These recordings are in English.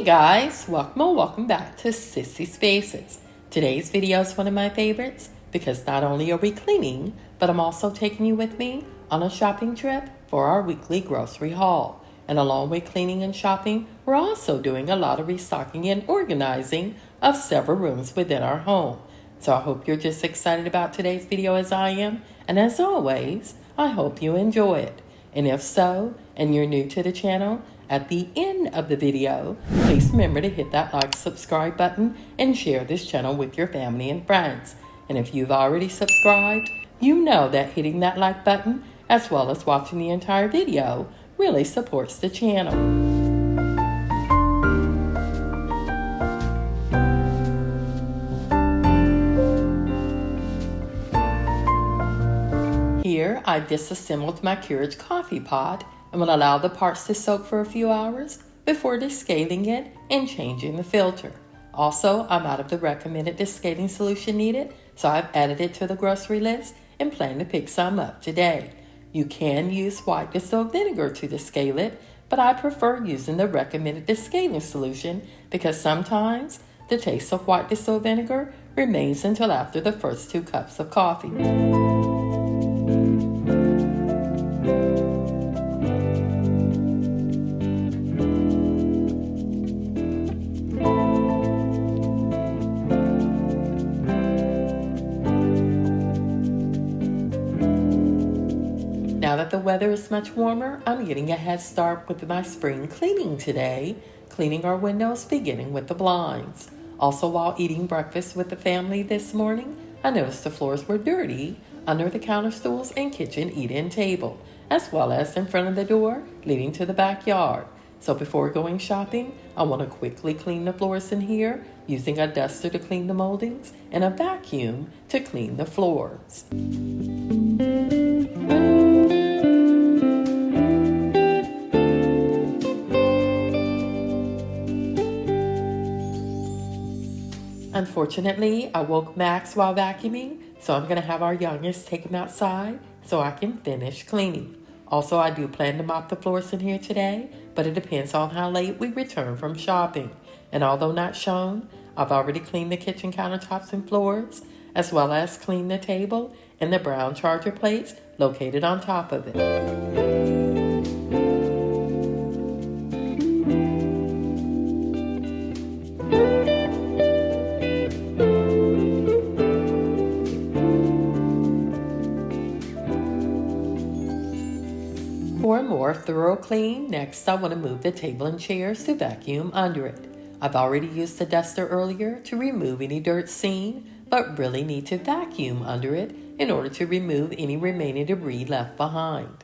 Hey guys, welcome back to Sissy Spaces. Today's video is one of my favorites because not only are we cleaning, but I'm also taking you with me on a shopping trip for our weekly grocery haul. And along with cleaning and shopping, we're also doing a lot of restocking and organizing of several rooms within our home. So I hope you're just excited about today's video as I am. And as always, I hope you enjoy it. And if so, and you're new to the channel, at the end of the video, please remember to hit that like, subscribe button and share this channel with your family and friends. And if you've already subscribed, you know that hitting that like button, as well as watching the entire video, really supports the channel. Here, I've disassembled my Keurig coffee pot and will allow the parts to soak for a few hours before descaling it and changing the filter. Also, I'm out of the recommended descaling solution needed, so I've added it to the grocery list and plan to pick some up today. You can use white distilled vinegar to descale it, but I prefer using the recommended descaling solution because sometimes the taste of white distilled vinegar remains until after the first 2 cups of coffee. Now that the weather is much warmer, I'm getting a head start with my spring cleaning today, cleaning our windows beginning with the blinds. Also, while eating breakfast with the family this morning, I noticed the floors were dirty under the counter stools and kitchen eat-in table, as well as in front of the door leading to the backyard. So before going shopping, I want to quickly clean the floors in here using a duster to clean the moldings and a vacuum to clean the floors. Unfortunately, I woke Max while vacuuming, so I'm going to have our youngest take him outside so I can finish cleaning. Also, I do plan to mop the floors in here today, but it depends on how late we return from shopping. And although not shown, I've already cleaned the kitchen countertops and floors, as well as cleaned the table and the brown charger plates located on top of it. For a more thorough clean, next I want to move the table and chairs to vacuum under it. I've already used the duster earlier to remove any dirt seen, but really need to vacuum under it in order to remove any remaining debris left behind.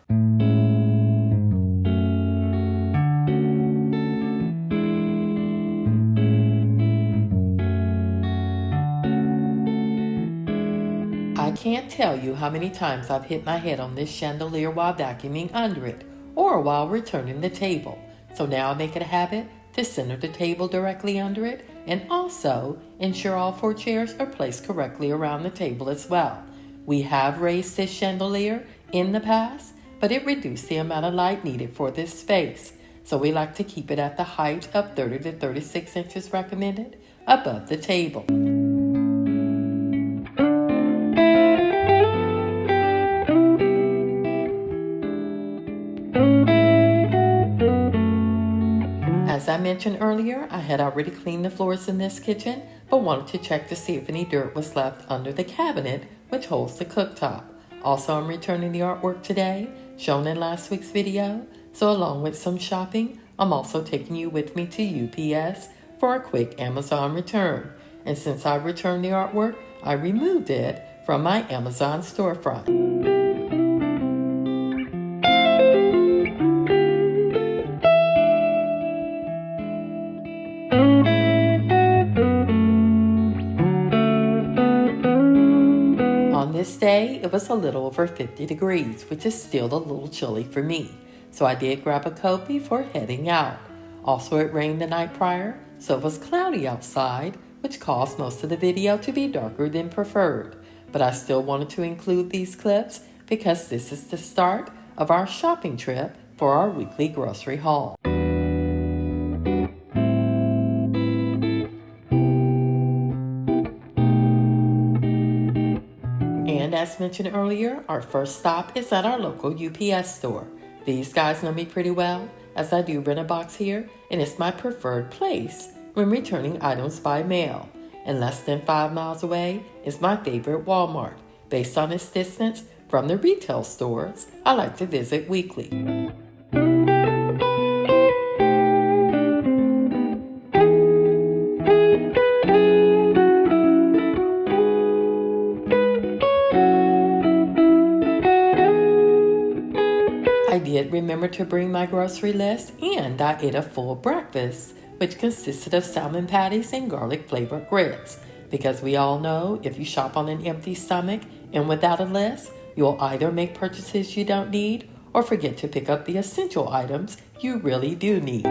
I can't tell you how many times I've hit my head on this chandelier while vacuuming under it, or while returning the table. So now I make it a habit to center the table directly under it, and also ensure all 4 chairs are placed correctly around the table as well. We have raised this chandelier in the past, but it reduced the amount of light needed for this space. So we like to keep it at the height of 30 to 36 inches recommended above the table. As I mentioned earlier, I had already cleaned the floors in this kitchen, but wanted to check to see if any dirt was left under the cabinet, which holds the cooktop. Also, I'm returning the artwork today, shown in last week's video, so along with some shopping, I'm also taking you with me to UPS for a quick Amazon return. And since I returned the artwork, I removed it from my Amazon storefront. On this day, it was a little over 50 degrees, which is still a little chilly for me. So I did grab a coat before heading out. Also, it rained the night prior, so it was cloudy outside, which caused most of the video to be darker than preferred. But I still wanted to include these clips because this is the start of our shopping trip for our weekly grocery haul. as mentioned earlier, our first stop is at our local UPS store. These guys know me pretty well, as I do rent a box here, and it's my preferred place when returning items by mail. And less than 5 miles away is my favorite Walmart, based on its distance from the retail stores I like to visit weekly. I did remember to bring my grocery list, and I ate a full breakfast, which consisted of salmon patties and garlic-flavored grits, because we all know if you shop on an empty stomach and without a list, you'll either make purchases you don't need or forget to pick up the essential items you really do need.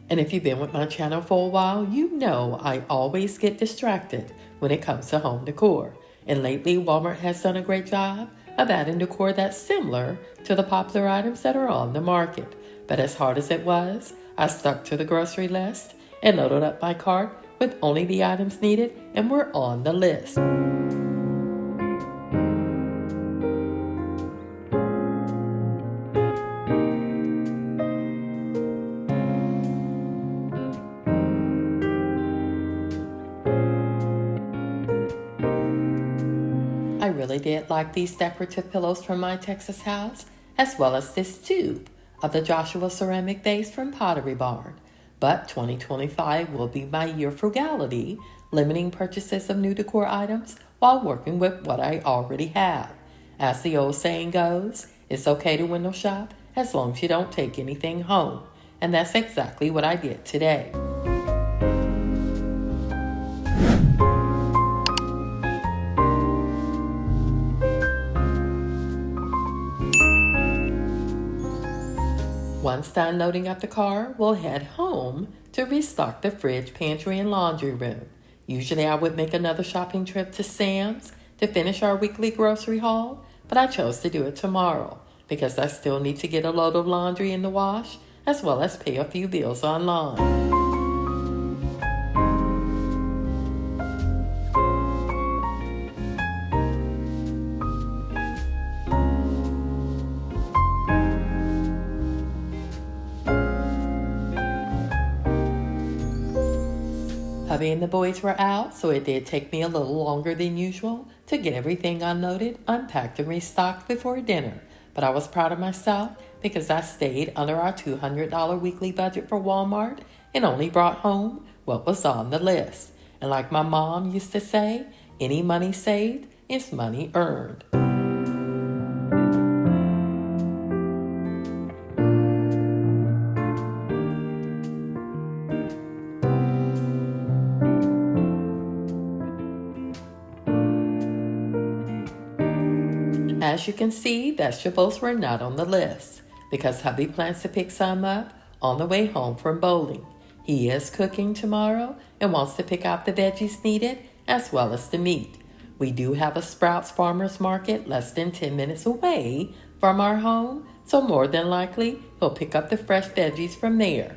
And if you've been with my channel for a while, you know I always get distracted when it comes to home decor. And lately, Walmart has done a great job of adding decor that's similar to the popular items that are on the market. But as hard as it was, I stuck to the grocery list and loaded up my cart with only the items needed, and we're on the list. I really did like these decorative pillows from my Texas house, as well as this tube of the Joshua ceramic vase from Pottery Barn. But 2025 will be my year of frugality, limiting purchases of new decor items while working with what I already have. As the old saying goes, it's okay to window shop as long as you don't take anything home. And that's exactly what I did today. Once done loading up the car, we'll head home to restock the fridge, pantry, and laundry room. Usually I would make another shopping trip to Sam's to finish our weekly grocery haul, but I chose to do it tomorrow because I still need to get a load of laundry in the wash, as well as pay a few bills online. Hubby and the boys were out, so it did take me a little longer than usual to get everything unloaded, unpacked, and restocked before dinner. But I was proud of myself because I stayed under our $200 weekly budget for Walmart and only brought home what was on the list. And like my mom used to say, any money saved is money earned. As you can see, vegetables were not on the list because hubby plans to pick some up on the way home from bowling. He is cooking tomorrow and wants to pick out the veggies needed as well as the meat. We do have a Sprouts Farmers Market less than 10 minutes away from our home, so more than likely he'll pick up the fresh veggies from there.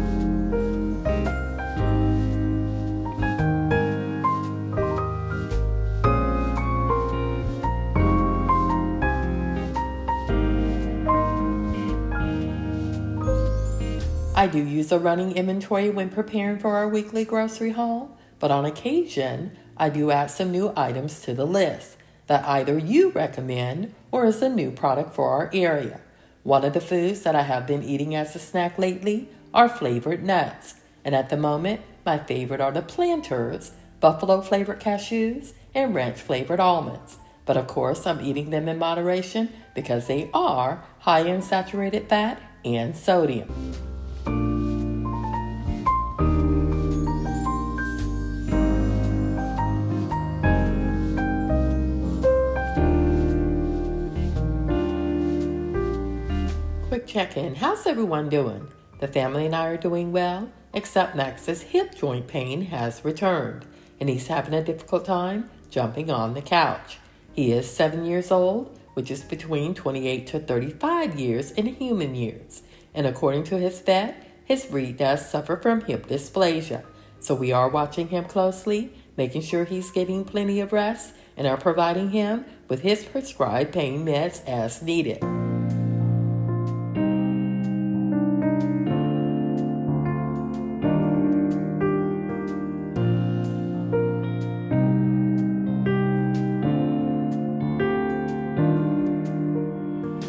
I do use a running inventory when preparing for our weekly grocery haul, but on occasion, I do add some new items to the list that either you recommend or is a new product for our area. One of the foods that I have been eating as a snack lately are flavored nuts, and at the moment, my favorite are the Planters, buffalo-flavored cashews, and ranch-flavored almonds. But of course, I'm eating them in moderation because they are high in saturated fat and sodium. Quick check-in. How's everyone doing? The family and I are doing well, except Max's hip joint pain has returned, and he's having a difficult time jumping on the couch. He is 7 years old which is between 28 to 35 years in human years. And according to his vet, his breed does suffer from hip dysplasia. So we are watching him closely, making sure he's getting plenty of rest, and are providing him with his prescribed pain meds as needed.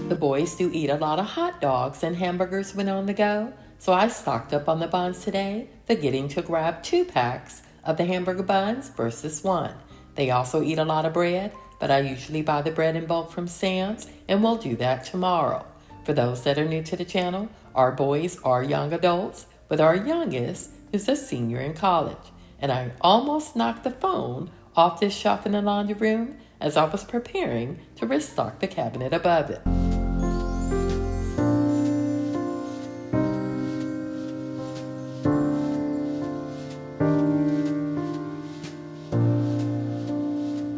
The boys do eat a lot of hot dogs and hamburgers when on the go, so I stocked up on the buns today, forgetting to grab 2 packs of the hamburger buns versus 1. They also eat a lot of bread, but I usually buy the bread in bulk from Sam's, and we'll do that tomorrow. For those that are new to the channel, our boys are young adults, with our youngest who's a senior in college. And I almost knocked the phone off this shelf in the laundry room as I was preparing to restock the cabinet above it.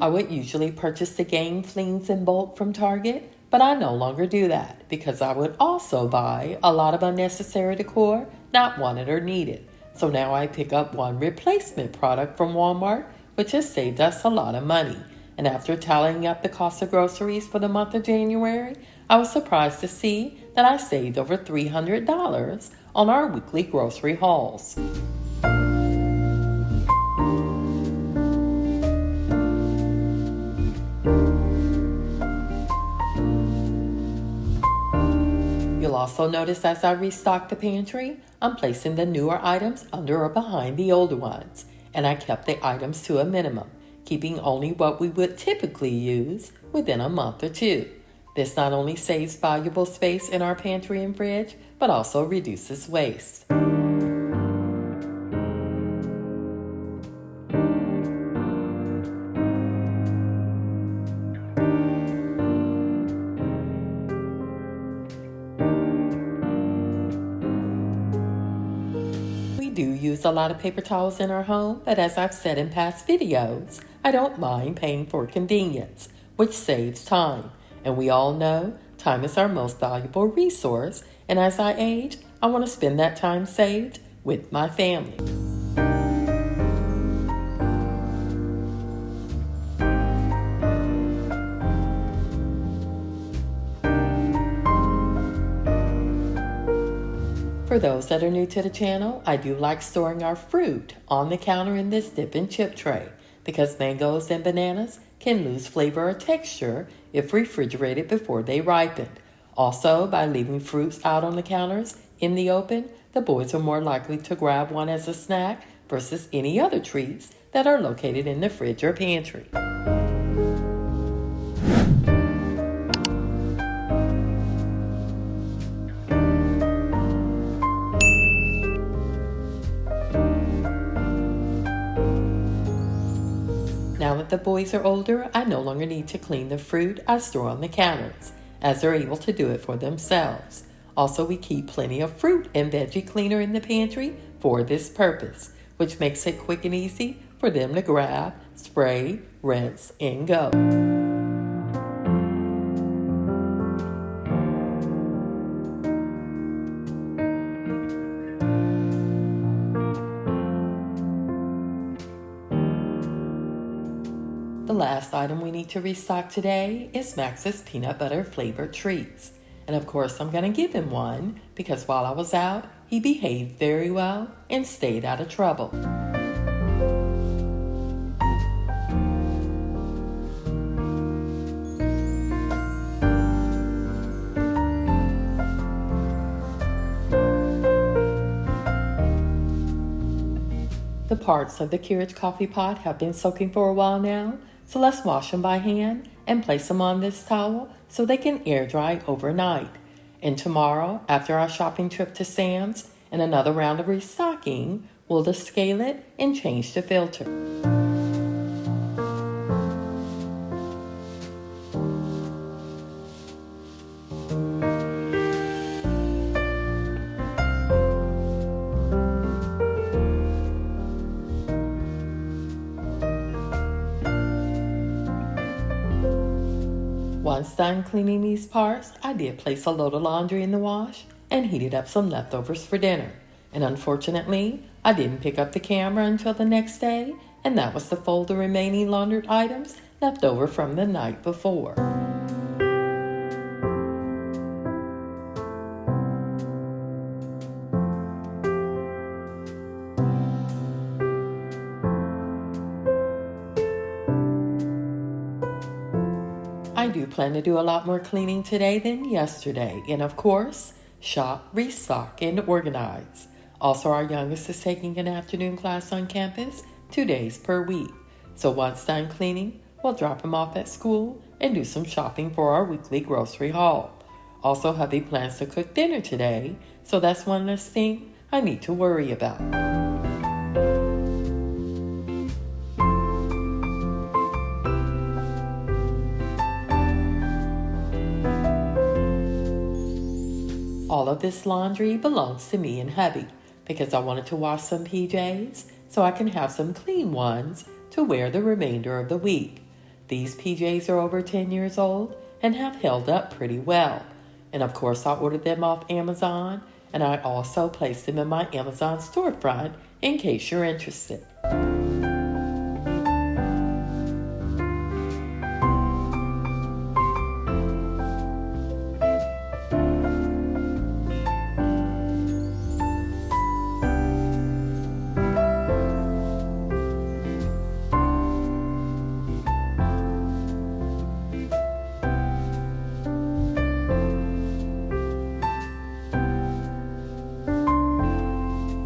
I would usually purchase the game fleas in bulk from Target, but I no longer do that because I would also buy a lot of unnecessary decor not wanted or needed. So now I pick up one replacement product from Walmart, which has saved us a lot of money. And after tallying up the cost of groceries for the month of January, I was surprised to see that I saved over $300 on our weekly grocery hauls. You'll also notice as I restock the pantry, I'm placing the newer items under or behind the older ones, and I kept the items to a minimum, keeping only what we would typically use within a month or two. This not only saves valuable space in our pantry and fridge, but also reduces waste. We do use a lot of paper towels in our home, but as I've said in past videos, I don't mind paying for convenience, which saves time. And we all know time is our most valuable resource, and as I age, I want to spend that time saved with my family. For those that are new to the channel, I do like storing our fruit on the counter in this dip and chip tray because mangoes and bananas can lose flavor or texture if refrigerated before they ripen. Also, by leaving fruits out on the counters in the open, the boys are more likely to grab one as a snack versus any other treats that are located in the fridge or pantry. Now that the boys are older, I no longer need to clean the fruit I store on the counters, as they're able to do it for themselves. Also, we keep plenty of fruit and veggie cleaner in the pantry for this purpose, which makes it quick and easy for them to grab, spray, rinse, and go. The last item we need to restock today is Max's peanut butter flavored treats. And of course I'm going to give him one because while I was out, he behaved very well and stayed out of trouble. The parts of the Keurig coffee pot have been soaking for a while now, so let's wash them by hand and place them on this towel so they can air dry overnight. And tomorrow, after our shopping trip to Sam's and another round of restocking, we'll descale it and change the filter. once done cleaning these parts, I did place a load of laundry in the wash and heated up some leftovers for dinner. And unfortunately, I didn't pick up the camera until the next day, and that was to fold the remaining laundered items left over from the night before. I do plan to do a lot more cleaning today than yesterday, and of course, shop, restock, and organize. Also, our youngest is taking an afternoon class on campus 2 days per week. So once done cleaning, we'll drop him off at school and do some shopping for our weekly grocery haul. Also, hubby plans to cook dinner today, so that's one less thing I need to worry about. All of this laundry belongs to me and hubby because I wanted to wash some PJs so I can have some clean ones to wear the remainder of the week. These PJs are over 10 years old and have held up pretty well. And of course, I ordered them off Amazon, and I also placed them in my Amazon storefront in case you're interested.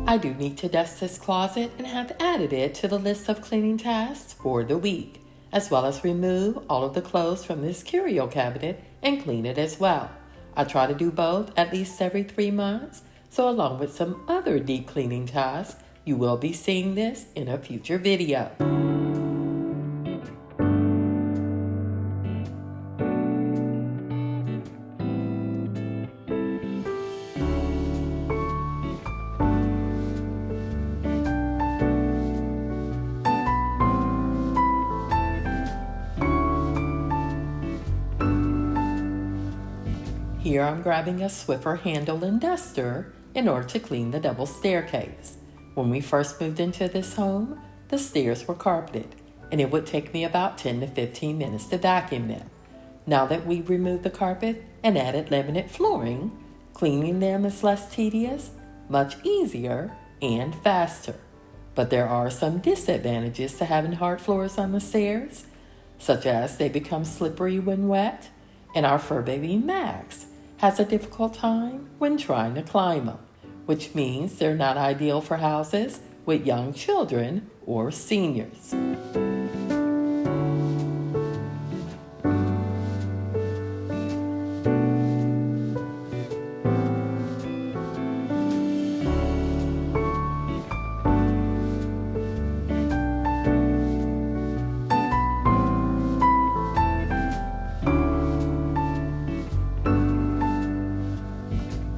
I do need to dust this closet and have added it to the list of cleaning tasks for the week, as well as remove all of the clothes from this curio cabinet and clean it as well. I try to do both at least every 3 months, so along with some other deep cleaning tasks, you will be seeing this in a future video. Here I'm grabbing a Swiffer handle and duster in order to clean the double staircase. When we first moved into this home, the stairs were carpeted, and it would take me about 10 to 15 minutes to vacuum them. Now that we've removed the carpet and added laminate flooring, cleaning them is less tedious, much easier, and faster. But there are some disadvantages to having hard floors on the stairs, such as they become slippery when wet, and our fur baby Max has a difficult time when trying to climb them, which means they're not ideal for houses with young children or seniors.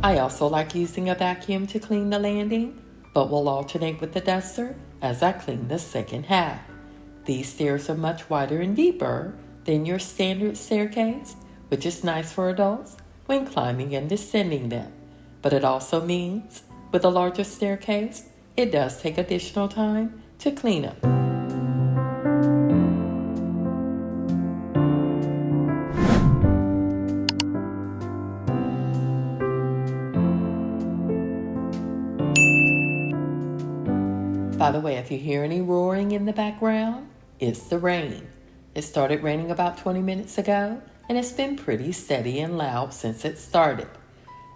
I also like using a vacuum to clean the landing, but will alternate with the duster as I clean the second half. These stairs are much wider and deeper than your standard staircase, which is nice for adults when climbing and descending them. But it also means, with a larger staircase, it does take additional time to clean up. By the way, if you hear any roaring in the background, it's the rain. It started raining about 20 minutes ago, and it's been pretty steady and loud since it started.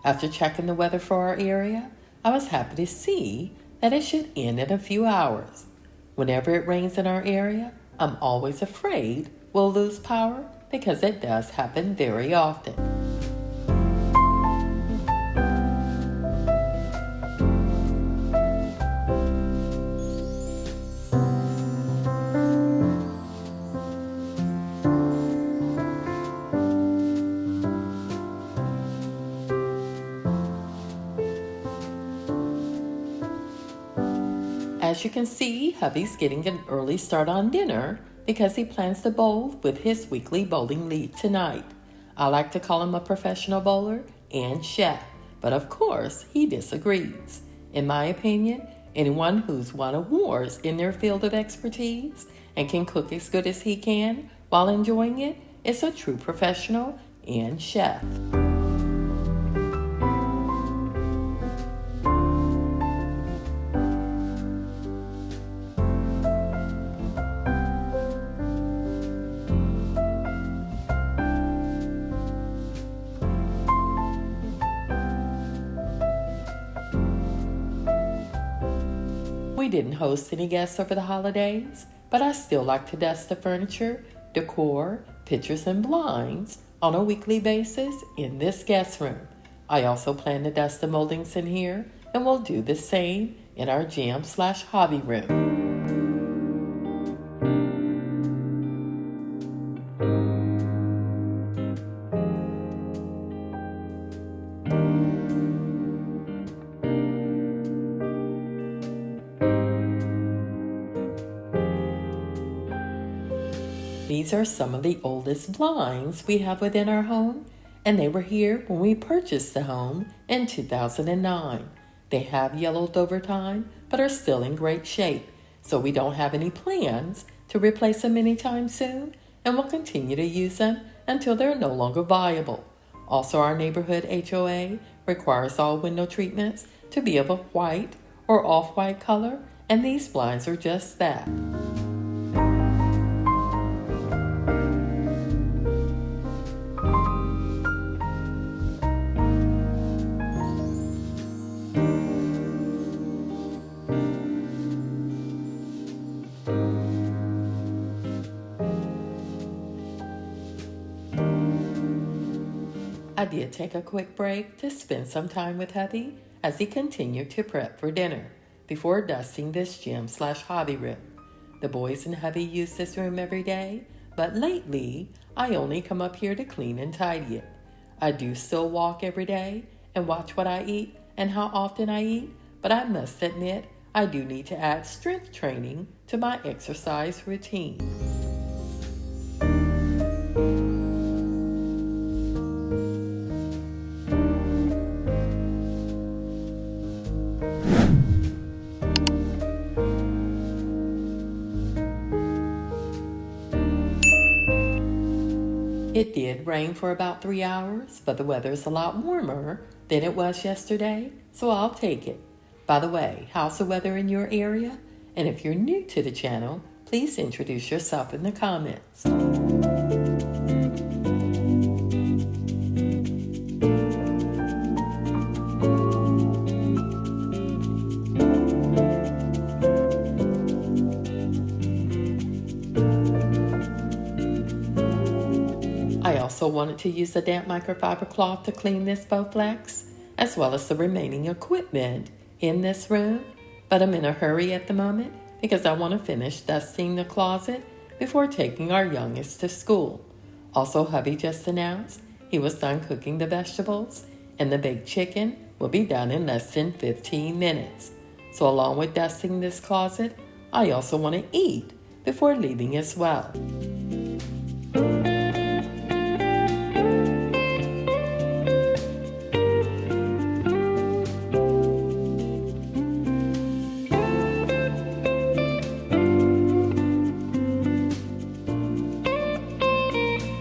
After checking the weather for our area, I was happy to see that it should end in a few hours. Whenever it rains in our area, I'm always afraid we'll lose power because it does happen very often. As you can see, hubby's getting an early start on dinner because he plans to bowl with his weekly bowling league tonight. I like to call him a professional bowler and chef, but of course he disagrees. In my opinion, anyone who's won awards in their field of expertise and can cook as good as he can while enjoying it is a true professional and chef. We didn't host any guests over the holidays, but I still like to dust the furniture, decor, pictures, and blinds on a weekly basis in this guest room. I also plan to dust the moldings in here, and we'll do the same in our jam/hobby room. These are some of the oldest blinds we have within our home, and they were here when we purchased the home in 2009. They have yellowed over time, but are still in great shape, so we don't have any plans to replace them anytime soon, and we'll continue to use them until they're no longer viable. Also, our neighborhood HOA requires all window treatments to be of a white or off-white color, and these blinds are just that. I did take a quick break to spend some time with hubby as he continued to prep for dinner before dusting this gym/hobby room. The boys and hubby use this room every day, but lately I only come up here to clean and tidy it. I do still walk every day and watch what I eat and how often I eat, but I must admit I do need to add strength training to my exercise routine. It did rain for about 3 hours, but the weather's a lot warmer than it was yesterday, so I'll take it. By the way, how's the weather in your area? And if you're new to the channel, please introduce yourself in the comments. I also wanted to use a damp microfiber cloth to clean this Bowflex, as well as the remaining equipment in this room, but I'm in a hurry at the moment because I want to finish dusting the closet before taking our youngest to school. Also, hubby just announced he was done cooking the vegetables, and the baked chicken will be done in less than 15 minutes. So along with dusting this closet, I also want to eat before leaving as well.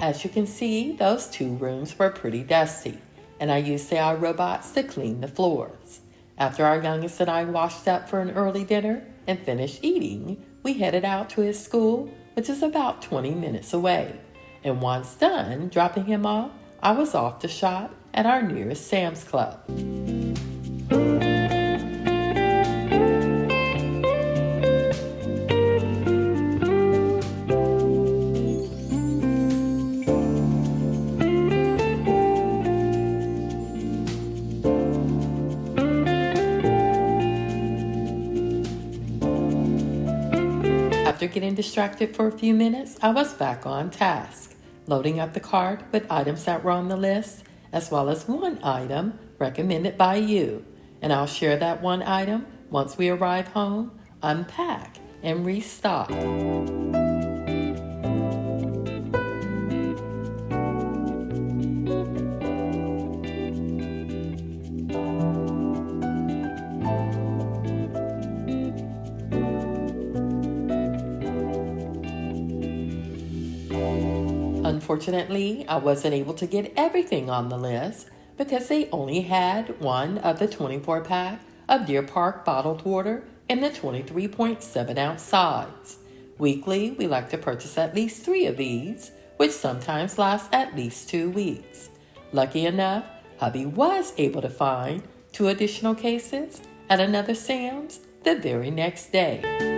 As you can see, those two rooms were pretty dusty, and I used the iRobots to clean the floors. After our youngest and I washed up for an early dinner and finished eating, we headed out to his school, which is about 20 minutes away. And once done dropping him off, I was off to shop at our nearest Sam's Club. After getting distracted for a few minutes, I was back on task, loading up the cart with items that were on the list, as well as one item recommended by you. And I'll share that one item once we arrive home, unpack, and restock. Unfortunately, I wasn't able to get everything on the list because they only had one of the 24-pack of Deer Park bottled water in the 23.7-ounce size. Weekly, we like to purchase at least 3 of these, which sometimes last at least 2 weeks. Lucky enough, hubby was able to find 2 additional cases at another Sam's the very next day.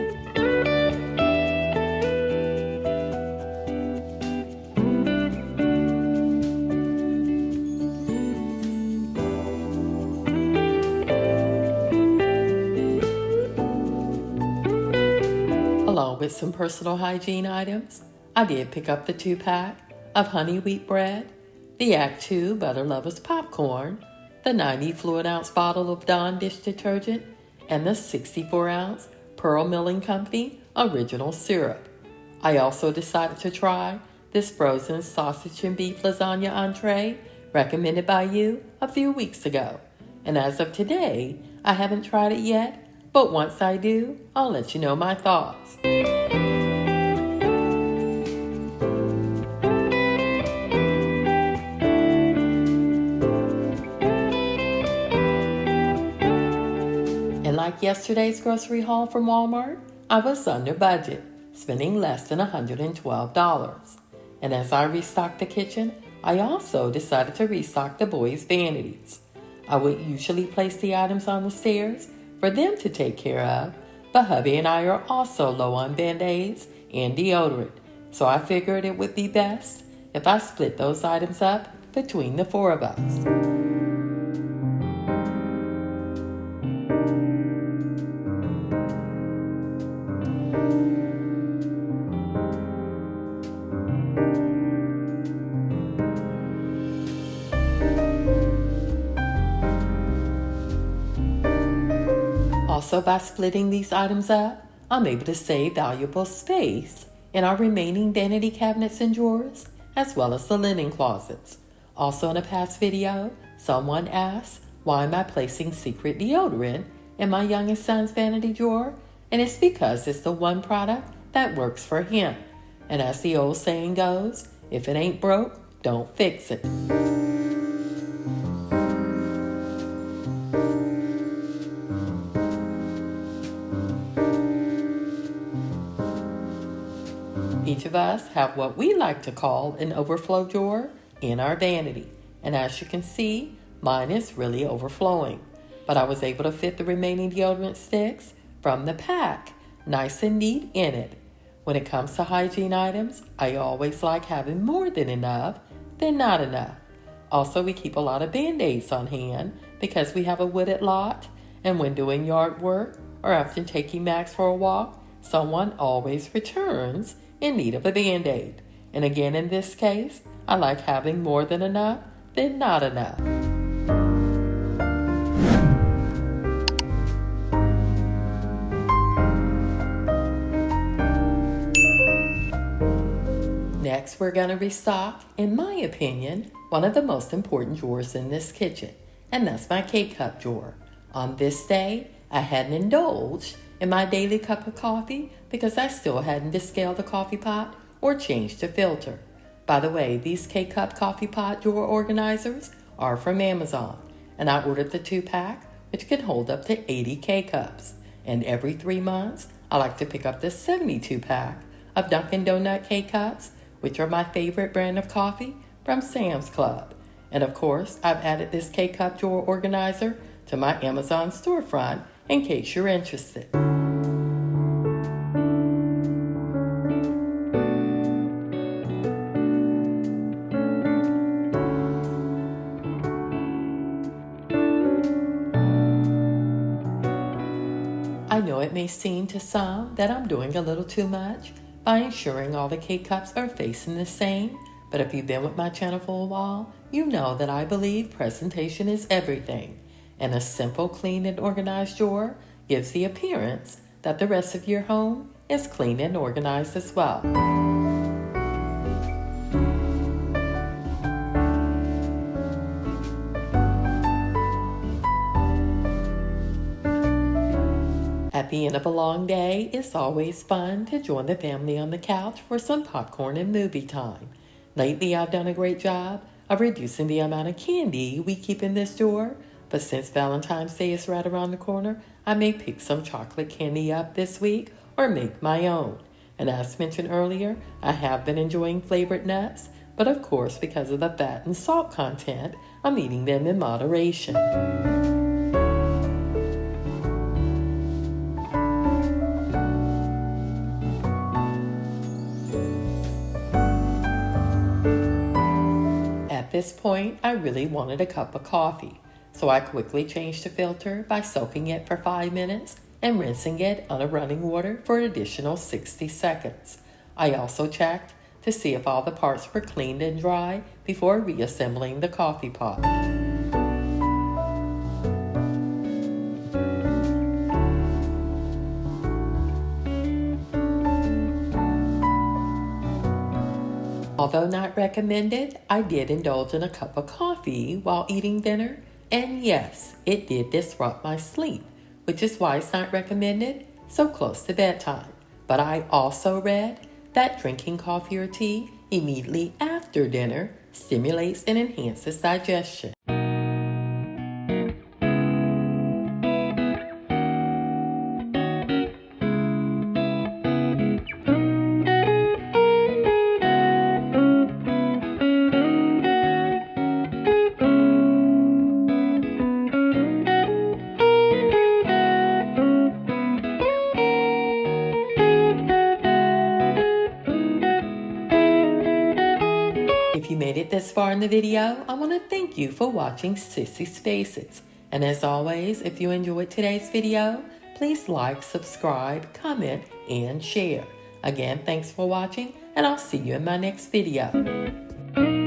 Along with some personal hygiene items, I did pick up the 2-pack of honey wheat bread, the Act 2 Butter Lovers popcorn, the 90 fluid ounce bottle of Dawn dish detergent, and the 64-ounce Pearl Milling Company original syrup. I also decided to try this frozen sausage and beef lasagna entree recommended by you a few weeks ago. And as of today, I haven't tried it yet, but once I do, I'll let you know my thoughts. And like yesterday's grocery haul from Walmart, I was under budget, spending less than $112. And as I restocked the kitchen, I also decided to restock the boys' vanities. I would usually place the items on the stairs for them to take care of, but hubby and I are also low on Band-Aids and deodorant, so I figured it would be best if I split those items up between the 4 of us. Also, by splitting these items up, I'm able to save valuable space in our remaining vanity cabinets and drawers, as well as the linen closets. Also, in a past video, someone asked, why am I placing secret deodorant in my youngest son's vanity drawer? And it's because it's the one product that works for him. And as the old saying goes, if it ain't broke, don't fix it. Each of us have what we like to call an overflow drawer in our vanity. And as you can see, mine is really overflowing. But I was able to fit the remaining deodorant sticks from the pack nice and neat in it. When it comes to hygiene items, I always like having more than enough than not enough. Also, we keep a lot of Band-Aids on hand because we have a wooded lot. And when doing yard work or after taking Max for a walk, someone always returns in need of a Band-Aid. And again, in this case, I like having more than enough than not enough. Next, we're going to restock, in my opinion, one of the most important drawers in this kitchen, and that's my K-Cup drawer. On this day, I hadn't indulged in my daily cup of coffee because I still hadn't descaled the coffee pot or changed the filter. By the way, these K-Cup coffee pot drawer organizers are from Amazon, and I ordered the 2-pack, which can hold up to 80 K-Cups. And every 3 months, I like to pick up the 72-pack of Dunkin' Donut K-Cups, which are my favorite brand of coffee from Sam's Club. And of course, I've added this K-Cup drawer organizer to my Amazon storefront in case you're interested. I know it may seem to some that I'm doing a little too much by ensuring all the K-Cups are facing the same, but if you've been with my channel for a while, you know that I believe presentation is everything, and a simple, clean, and organized drawer gives the appearance that the rest of your home is clean and organized as well. At the end of a long day, it's always fun to join the family on the couch for some popcorn and movie time. Lately, I've done a great job of reducing the amount of candy we keep in this drawer, but since Valentine's Day is right around the corner, I may pick some chocolate candy up this week or make my own. And as mentioned earlier, I have been enjoying flavored nuts, but of course, because of the fat and salt content, I'm eating them in moderation. At this point, I really wanted a cup of coffee, so I quickly changed the filter by soaking it for 5 minutes and rinsing it under running water for an additional 60 seconds. I also checked to see if all the parts were cleaned and dry before reassembling the coffee pot. Although not recommended, I did indulge in a cup of coffee while eating dinner, and yes, it did disrupt my sleep, which is why it's not recommended so close to bedtime. But I also read that drinking coffee or tea immediately after dinner stimulates and enhances digestion. If you made it this far in the video, I want to thank you for watching Sissy's Faces. And as always, if you enjoyed today's video, please like, subscribe, comment, and share. Again, thanks for watching, and I'll see you in my next video.